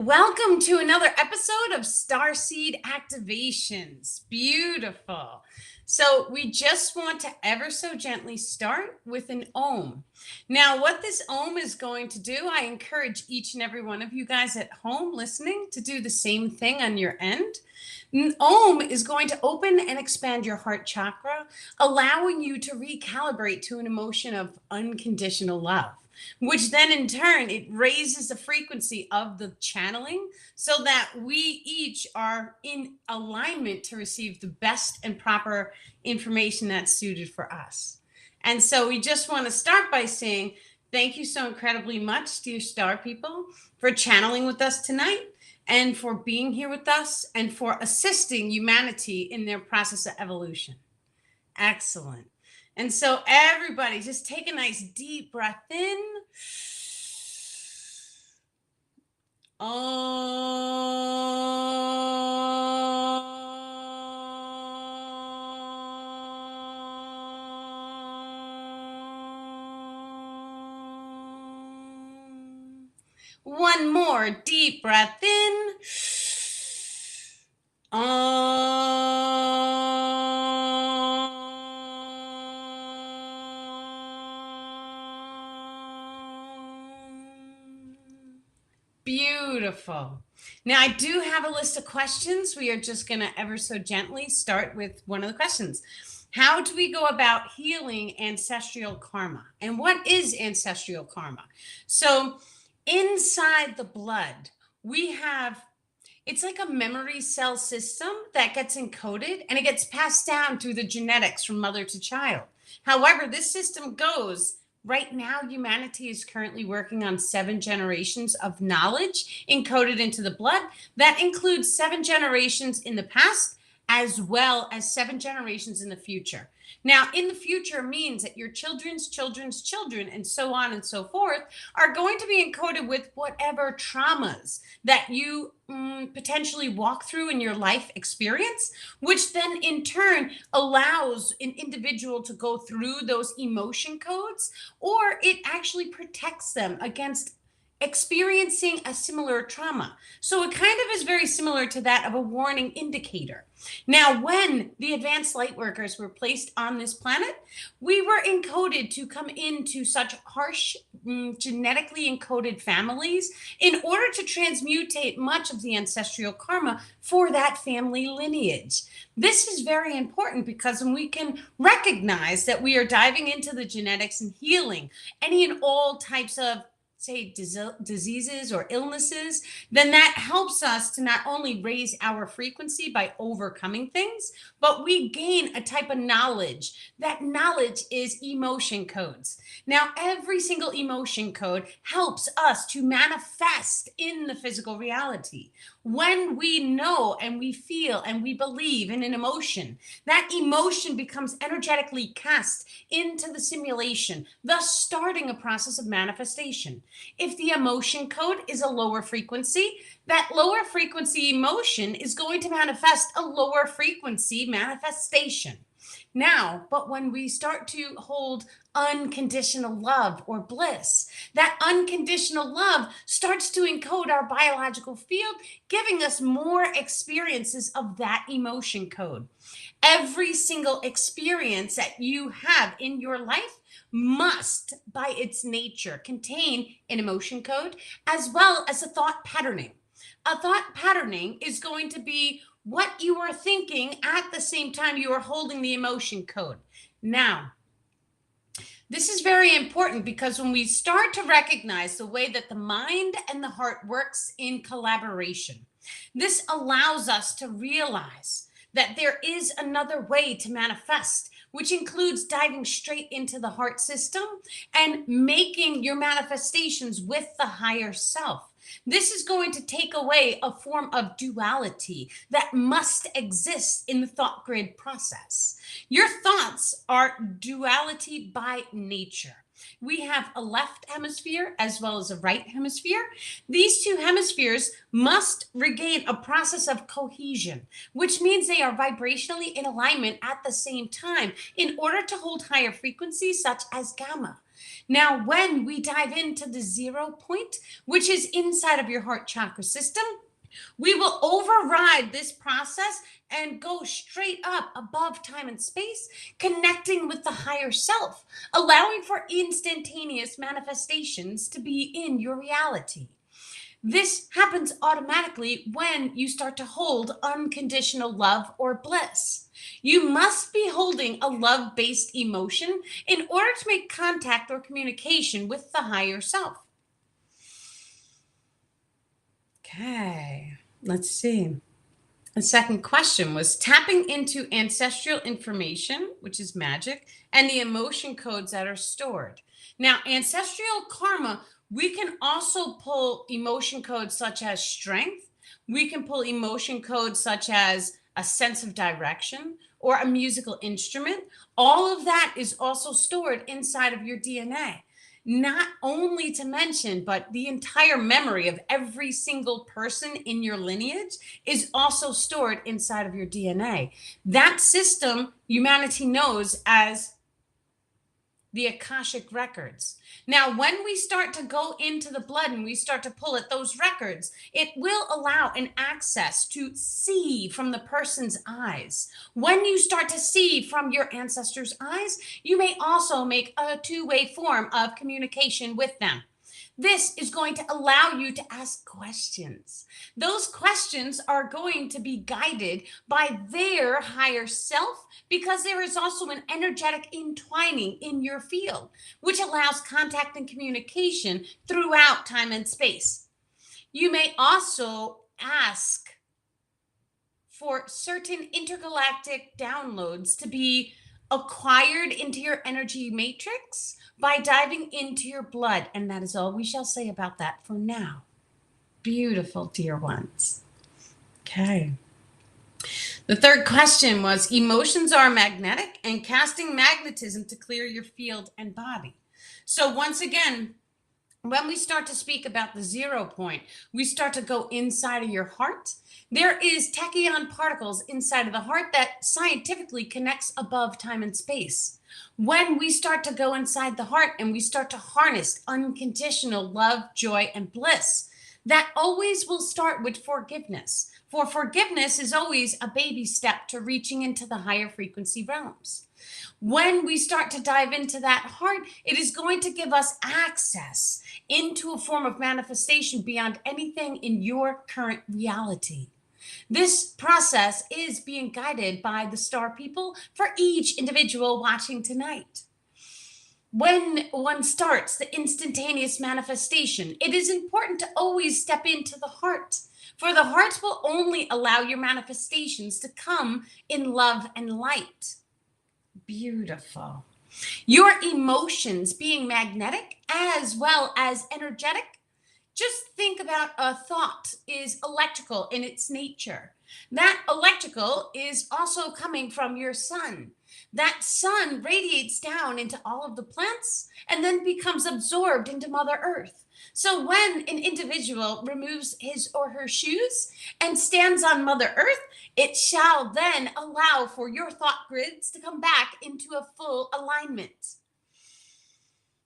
Welcome to another episode of Starseed Activations. Beautiful. So we just want to ever so gently start with an Om. Now, what this Om is going to do, I encourage each and every one of you guys at home listening to do the same thing on your end. Om is going to open and expand your heart chakra, allowing you to recalibrate to an emotion of unconditional love, which then in turn it raises the frequency of the channeling so that we each are in alignment to receive the best and proper information that's suited for us. And so we just want to start by saying thank you so incredibly much, dear star people, for channeling with us tonight and for being here with us and for assisting humanity in their process of evolution. Excellent. And so everybody just take a nice deep breath in. One more deep breath in. Beautiful. Now, I do have a list of questions. We are just going to ever so gently start with one of the questions. How do we go about healing ancestral karma? And what is ancestral karma? So, inside the blood, we have, it's like a memory cell system that gets encoded and it gets passed down through the genetics from mother to child. However, this system goes. Right now, humanity is currently working on 7 generations of knowledge encoded into the blood. That includes 7 generations in the past, as well as 7 generations in the future. Now, in the future means that your children's children's children, and so on and so forth, are going to be encoded with whatever traumas that you potentially walk through in your life experience, which then in turn allows an individual to go through those emotion codes, or it actually protects them against experiencing a similar trauma. So it kind of is very similar to that of a warning indicator. Now, when the advanced light workers were placed on this planet, we were encoded to come into such harsh, genetically encoded families in order to transmutate much of the ancestral karma for that family lineage. This is very important because when we can recognize that we are diving into the genetics and healing any and all types of say diseases or illnesses, then that helps us to not only raise our frequency by overcoming things, but we gain a type of knowledge. That knowledge is emotion codes. Now, every single emotion code helps us to manifest in the physical reality. When we know and we feel and we believe in an emotion, that emotion becomes energetically cast into the simulation, thus starting a process of manifestation. If the emotion code is a lower frequency, that lower frequency emotion is going to manifest a lower frequency manifestation. Now, but when we start to hold unconditional love or bliss, that unconditional love starts to encode our biological field, giving us more experiences of that emotion code. Every single experience that you have in your life must, by its nature, contain an emotion code as well as a thought patterning. A thought patterning is going to be what you are thinking at the same time you are holding the emotion code. Now, this is very important because when we start to recognize the way that the mind and the heart works in collaboration, this allows us to realize that there is another way to manifest, which includes diving straight into the heart system and making your manifestations with the higher self. This is going to take away a form of duality that must exist in the thought grid process. Your thoughts are duality by nature. We have a left hemisphere as well as a right hemisphere. These two hemispheres must regain a process of cohesion, which means they are vibrationally in alignment at the same time in order to hold higher frequencies such as gamma. Now, when we dive into the 0 point, which is inside of your heart chakra system, we will override this process and go straight up above time and space, connecting with the higher self, allowing for instantaneous manifestations to be in your reality. This happens automatically when you start to hold unconditional love or bliss. You must be holding a love based emotion in order to make contact or communication with the higher self. Okay, let's see. The second question was tapping into ancestral information, which is magic, and the emotion codes that are stored. Now, ancestral karma, we can also pull emotion codes such as strength. We can pull emotion codes such as a sense of direction or a musical instrument. All of that is also stored inside of your DNA. Not only to mention, but the entire memory of every single person in your lineage is also stored inside of your DNA. That system humanity knows as the Akashic records. Now, when we start to go into the blood and we start to pull at those records, it will allow an access to see from the person's eyes. When you start to see from your ancestors' eyes, you may also make a two-way form of communication with them. This is going to allow you to ask questions. Those questions are going to be guided by their higher self because there is also an energetic entwining in your field, which allows contact and communication throughout time and space. You may also ask for certain intergalactic downloads to be acquired into your energy matrix by diving into your blood. And that is all we shall say about that for now. Beautiful, dear ones. Okay. The third question was emotions are magnetic and casting magnetism to clear your field and body. So once again, when we start to speak about the 0 point, we start to go inside of your heart. There is tachyon particles inside of the heart that scientifically connects above time and space. When we start to go inside the heart and we start to harness unconditional love, joy, and bliss, that always will start with forgiveness. For forgiveness is always a baby step to reaching into the higher frequency realms. When we start to dive into that heart, it is going to give us access into a form of manifestation beyond anything in your current reality. This process is being guided by the star people for each individual watching tonight. When one starts the instantaneous manifestation, it is important to always step into the heart, for the heart will only allow your manifestations to come in love and light. Beautiful. Your emotions being magnetic as well as energetic. Just think about a thought is electrical in its nature. That electrical is also coming from your sun. That sun radiates down into all of the plants and then becomes absorbed into Mother Earth. So when an individual removes his or her shoes and stands on Mother Earth, it shall then allow for your thought grids to come back into a full alignment.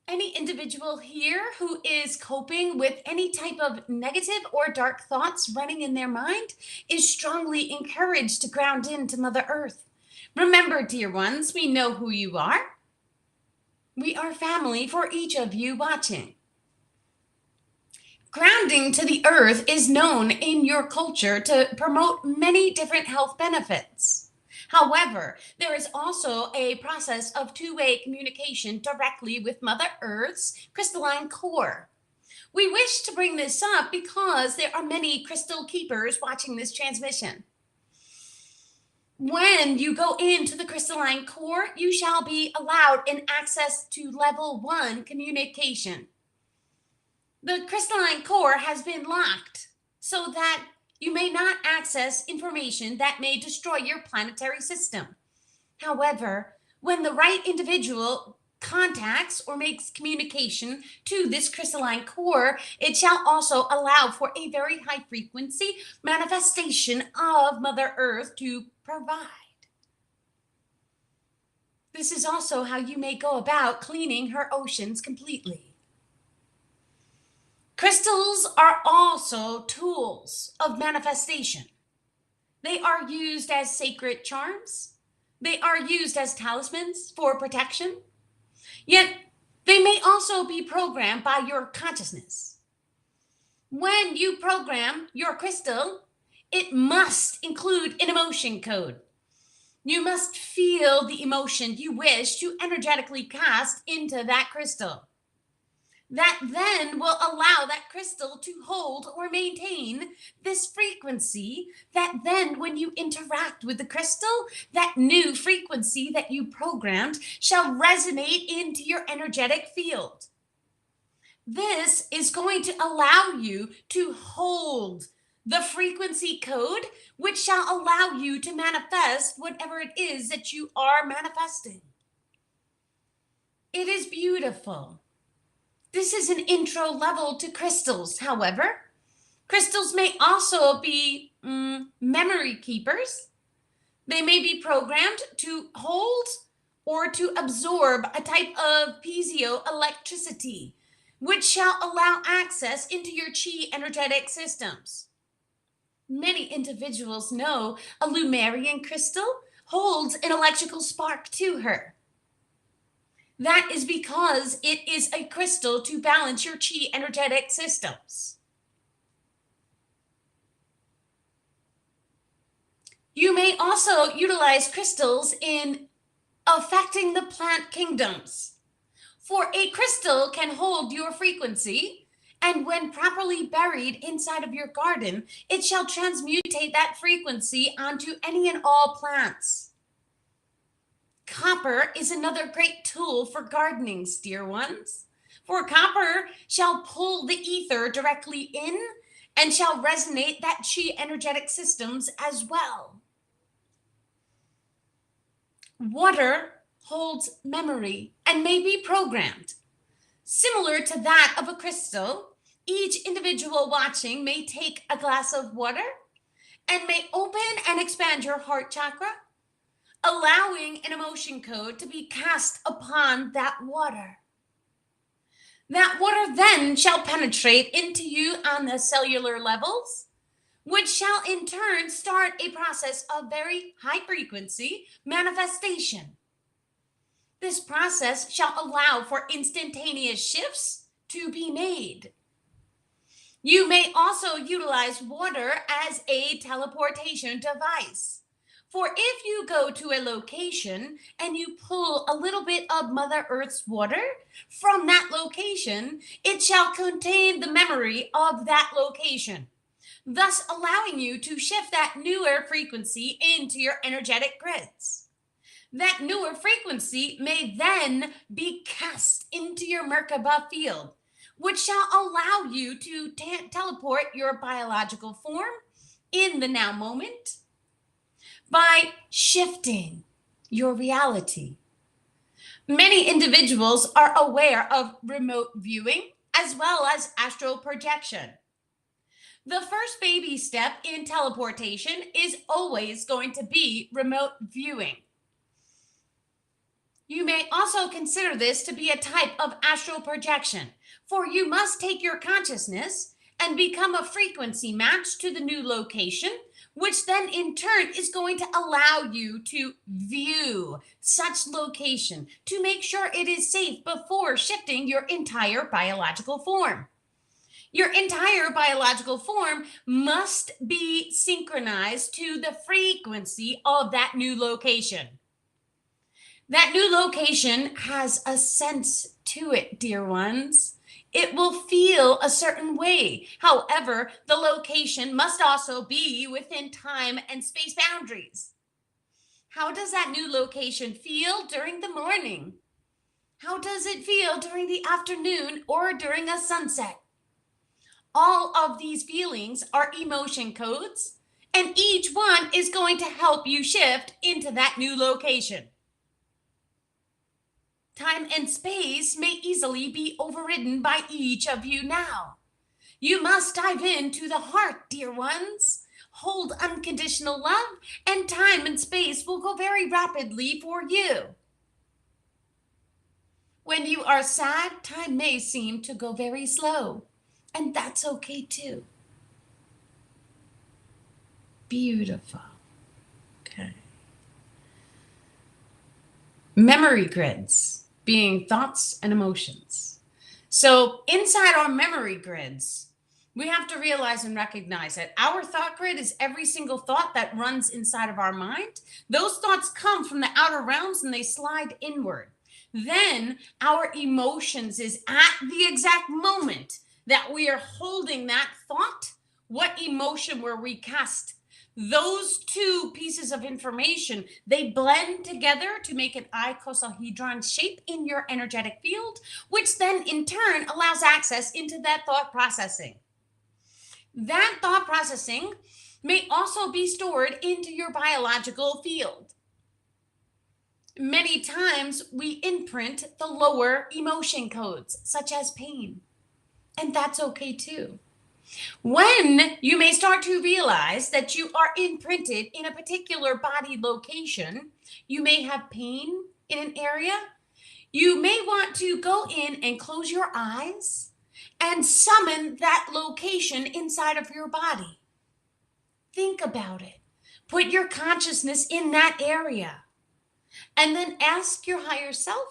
Any individual here who is coping with any type of negative or dark thoughts running in their mind is strongly encouraged to ground into Mother Earth. Remember, dear ones, we know who you are. We are family for each of you watching. Grounding to the earth is known in your culture to promote many different health benefits. However, there is also a process of two-way communication directly with Mother Earth's crystalline core. We wish to bring this up because there are many crystal keepers watching this transmission. When you go into the crystalline core, you shall be allowed an access to level 1 communication. The crystalline core has been locked so that you may not access information that may destroy your planetary system. However, when the right individual contacts or makes communication to this crystalline core, it shall also allow for a very high frequency manifestation of Mother Earth to provide. This is also how you may go about cleaning her oceans completely. Crystals are also tools of manifestation. They are used as sacred charms. They are used as talismans for protection. Yet, they may also be programmed by your consciousness. When you program your crystal, it must include an emotion code. You must feel the emotion you wish to energetically cast into that crystal. That then will allow that crystal to hold or maintain this frequency that then when you interact with the crystal, that new frequency that you programmed shall resonate into your energetic field. This is going to allow you to hold the frequency code, which shall allow you to manifest whatever it is that you are manifesting. It is beautiful. This is an intro level to crystals. However, crystals may also be memory keepers. They may be programmed to hold or to absorb a type of piezoelectricity, which shall allow access into your chi energetic systems. Many individuals know a Lumerian crystal holds an electrical spark to her. That is because it is a crystal to balance your chi energetic systems. You may also utilize crystals in affecting the plant kingdoms. For a crystal can hold your frequency, and when properly buried inside of your garden, it shall transmutate that frequency onto any and all plants. Copper is another great tool for gardening, dear ones. For copper shall pull the ether directly in and shall resonate that chi energetic systems as well. Water holds memory and may be programmed. Similar to that of a crystal, each individual watching may take a glass of water and may open and expand your heart chakra, allowing an emotion code to be cast upon that water. That water then shall penetrate into you on the cellular levels, which shall in turn start a process of very high frequency manifestation. This process shall allow for instantaneous shifts to be made. You may also utilize water as a teleportation device. For if you go to a location and you pull a little bit of Mother Earth's water from that location, it shall contain the memory of that location, thus allowing you to shift that newer frequency into your energetic grids. That newer frequency may then be cast into your Merkaba field, which shall allow you to teleport your biological form in the now moment by shifting your reality. Many individuals are aware of remote viewing as well as astral projection. The first baby step in teleportation is always going to be remote viewing. You may also consider this to be a type of astral projection, for you must take your consciousness and become a frequency match to the new location, which then in turn is going to allow you to view such location to make sure it is safe before shifting your entire biological form. Your entire biological form must be synchronized to the frequency of that new location. That new location has a sense to it, dear ones. It will feel a certain way. However, the location must also be within time and space boundaries. How does that new location feel during the morning? How does it feel during the afternoon or during a sunset? All of these feelings are emotion codes, and each one is going to help you shift into that new location. Time and space may easily be overridden by each of you now. You must dive into the heart, dear ones. Hold unconditional love, and time and space will go very rapidly for you. When you are sad, time may seem to go very slow, and that's okay too. Beautiful. Okay. Memory grids being thoughts and emotions. So, inside our memory grids, we have to realize and recognize that our thought grid is every single thought that runs inside of our mind. Those thoughts come from the outer realms and they slide inward. Then, our emotions is at the exact moment that we are holding that thought, what emotion were recast. Those two pieces of information, they blend together to make an icosahedron shape in your energetic field, which then in turn allows access into that thought processing. That thought processing may also be stored into your biological field. Many times we imprint the lower emotion codes, such as pain, and that's okay too. When you may start to realize that you are imprinted in a particular body location, you may have pain in an area. You may want to go in and close your eyes and summon that location inside of your body. Think about it. Put your consciousness in that area. And then ask your higher self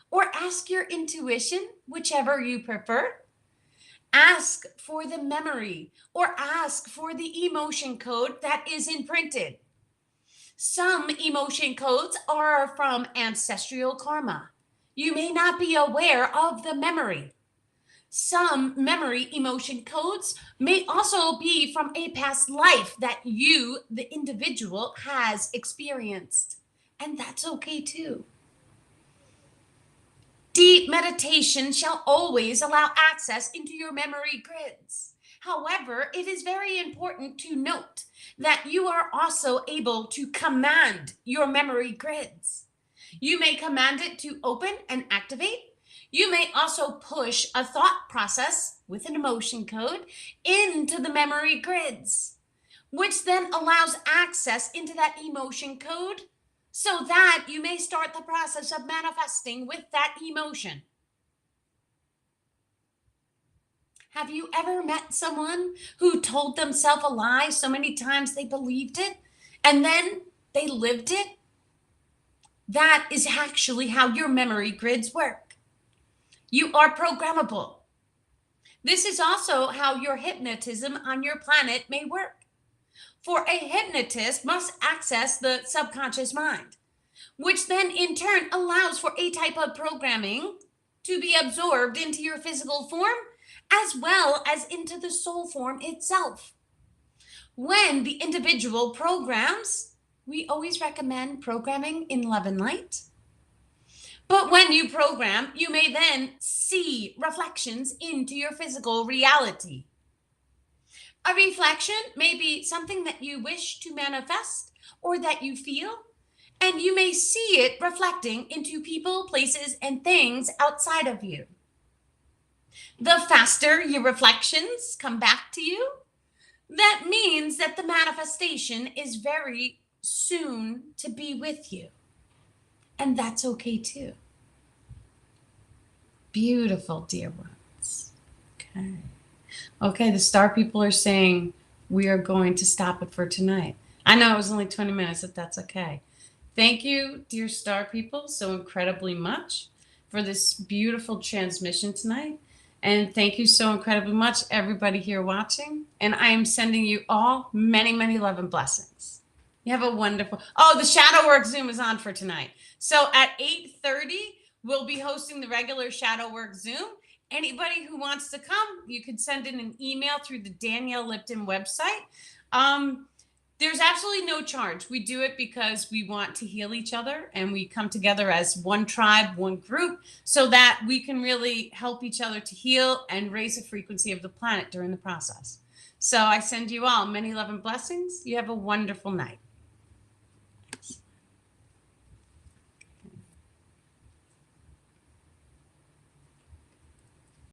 or ask your intuition, whichever you prefer. Ask for the memory or ask for the emotion code that is imprinted. Some emotion codes are from ancestral karma. You may not be aware of the memory. Some memory emotion codes may also be from a past life that you, the individual, has experienced. And that's okay too. Deep meditation shall always allow access into your memory grids. However, it is very important to note that you are also able to command your memory grids. You may command it to open and activate. You may also push a thought process with an emotion code into the memory grids, which then allows access into that emotion code so that you may start the process of manifesting with that emotion. Have you ever met someone who told themselves a lie so many times they believed it and then they lived it? That is actually how your memory grids work. You are programmable. This is also how your hypnotism on your planet may work. For a hypnotist must access the subconscious mind, which then in turn allows for a type of programming to be absorbed into your physical form as well as into the soul form itself. When the individual programs, we always recommend programming in love and light. But when you program, you may then see reflections into your physical reality. A reflection may be something that you wish to manifest or that you feel, and you may see it reflecting into people, places, and things outside of you. The faster your reflections come back to you, that means that the manifestation is very soon to be with you. And that's okay too. Beautiful, dear ones. Okay. Okay, the star people are saying we are going to stop it for tonight. I know it was only 20 minutes, but that's okay. Thank you, dear star people, so incredibly much for this beautiful transmission tonight. And thank you so incredibly much, everybody here watching. And I am sending you all many, many love and blessings. You have a wonderful... Oh, the Shadow Work Zoom is on for tonight. So at 8:30, we'll be hosting the regular Shadow Work Zoom. Anybody who wants to come, you can send in an email through the Danielle Lipton website. There's absolutely no charge. We do it because we want to heal each other and we come together as one tribe, one group, so that we can really help each other to heal and raise the frequency of the planet during the process. So I send you all many love and blessings. You have a wonderful night.